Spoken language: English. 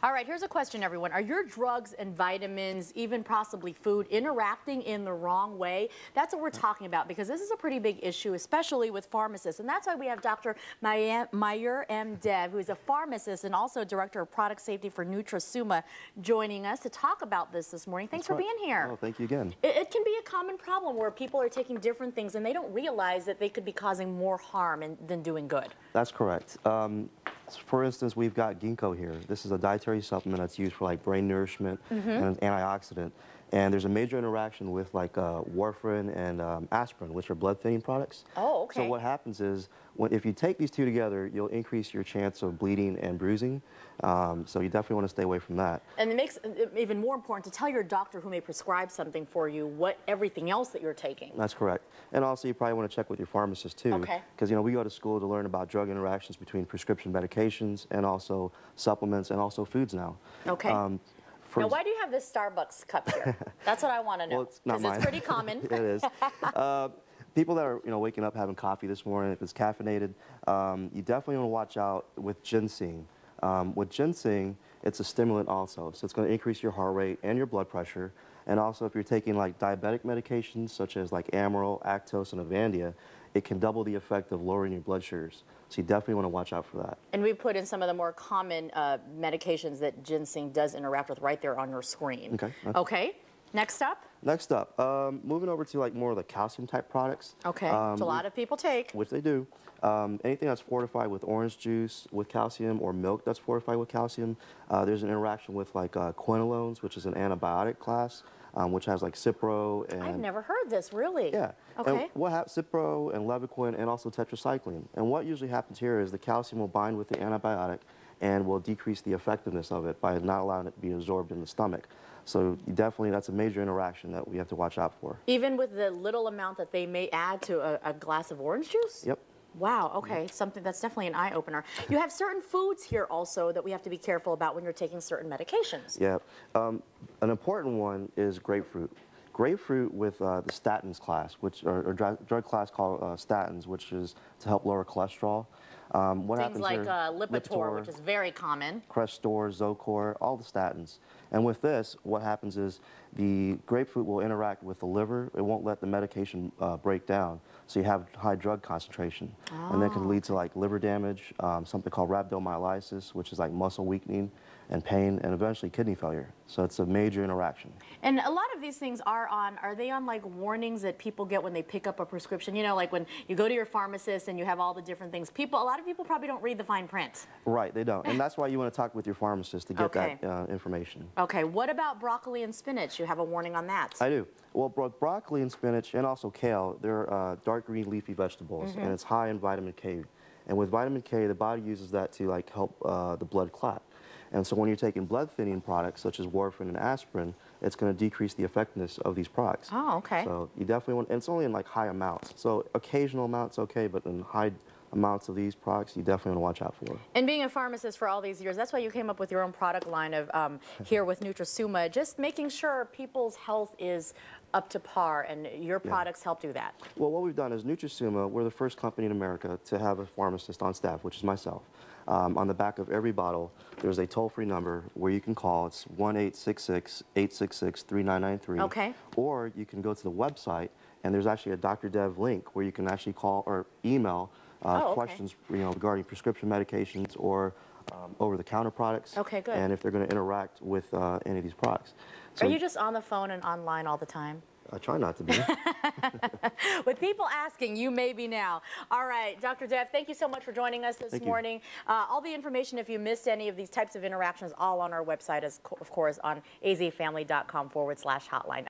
All right, here's a question, everyone. Are your drugs and vitamins, even possibly food, interacting in the wrong way? That's what we're talking about, because this is a pretty big issue, especially with pharmacists. And that's why we have Dr. Mayur M. Dev, who is a pharmacist and also Director of Product Safety for Nutra Summa, joining us to talk about this morning. Thanks for being here. Oh, thank you again. It can be a common problem where people are taking different things and they don't realize that they could be causing more harm than doing good. That's correct. For instance, we've got ginkgo here. This is a dietary supplement that's used for like brain nourishment and an antioxidant. And there's a major interaction with like warfarin and aspirin, which are blood thinning products. Oh, okay. So what happens is, if you take these two together, you'll increase your chance of bleeding and bruising. So you definitely want to stay away from that. And it makes it even more important to tell your doctor who may prescribe something for you what everything else that you're taking. That's correct. And also you probably want to check with your pharmacist too. Okay. Because we go to school to learn about drug interactions between prescription medications and also supplements and also foods now. Okay. Now, why do you have this Starbucks cup here? That's what I want to know. Well, it's not mine. Because it's pretty common. It is. People that are waking up having coffee this morning, if it's caffeinated, you definitely want to watch out with ginseng. With ginseng, it's a stimulant also, so it's going to increase your heart rate and your blood pressure. And also, if you're taking like diabetic medications such as like Amaryl, Actos, and Avandia, it can double the effect of lowering your blood sugars. So you definitely want to watch out for that. And we put in some of the more common medications that ginseng does interact with right there on your screen. Okay. Okay. Next up? Next up, moving over to like more of the calcium type products. Okay, which a lot of people take. Which they do. Anything that's fortified with orange juice with calcium or milk that's fortified with calcium, there's an interaction with like quinolones, which is an antibiotic class, which has like Cipro and... I've never heard this, really. Yeah. Okay. And Cipro and Levaquin and also tetracycline. And what usually happens here is the calcium will bind with the antibiotic and will decrease the effectiveness of it by not allowing it to be absorbed in the stomach. So definitely that's a major interaction that we have to watch out for. Even with the little amount that they may add to a glass of orange juice? Yep. Wow, okay, something that's definitely an eye-opener. You have certain foods here also that we have to be careful about when you're taking certain medications. Yeah, an important one is grapefruit. Grapefruit with the statins class, which or drug class called statins, which is to help lower cholesterol. Things like Lipitor, which is very common. Crestor, Zocor, all the statins. And with this, what happens is the grapefruit will interact with the liver. It won't let the medication break down. So you have high drug concentration. Oh. And that can lead to like liver damage, something called rhabdomyolysis, which is like muscle weakening and pain, and eventually kidney failure. So it's a major interaction. And a lot of these things are they on like warnings that people get when they pick up a prescription? You know, like when you go to your pharmacist and you have all the different things. A lot of people probably don't read the fine print. Right, they don't. And that's why you want to talk with your pharmacist to get that information. Okay, what about broccoli and spinach? You have a warning on that? I do. Well, broccoli and spinach and also kale, they're dark green leafy vegetables, and it's high in vitamin K. And with vitamin K, the body uses that to like help the blood clot. And so when you're taking blood thinning products such as warfarin and aspirin, it's going to decrease the effectiveness of these products. Oh, okay. So you definitely want, and it's only in like high amounts. So occasional amounts, okay, but in high amounts of these products, you definitely want to watch out for. And being a pharmacist for all these years, that's why you came up with your own product line of here with Nutra Summa, just making sure people's health is up to par, and your products help do that. Well, what we've done is Nutra Summa, we're the first company in America to have a pharmacist on staff, which is myself. On the back of every bottle, there's a toll-free number where you can call. It's 1-866-866-3993. Okay. Or you can go to the website, and there's actually a Dr. Dev link where you can actually call or email questions regarding prescription medications or over-the-counter products. Okay, good. And if they're going to interact with any of these products. So, are you just on the phone and online all the time? I try not to be. With people asking, you may be now. All right, Dr. Dev, thank you so much for joining us this morning. All the information, if you missed any of these types of interactions, all on our website, of course, on azfamily.com/hotline.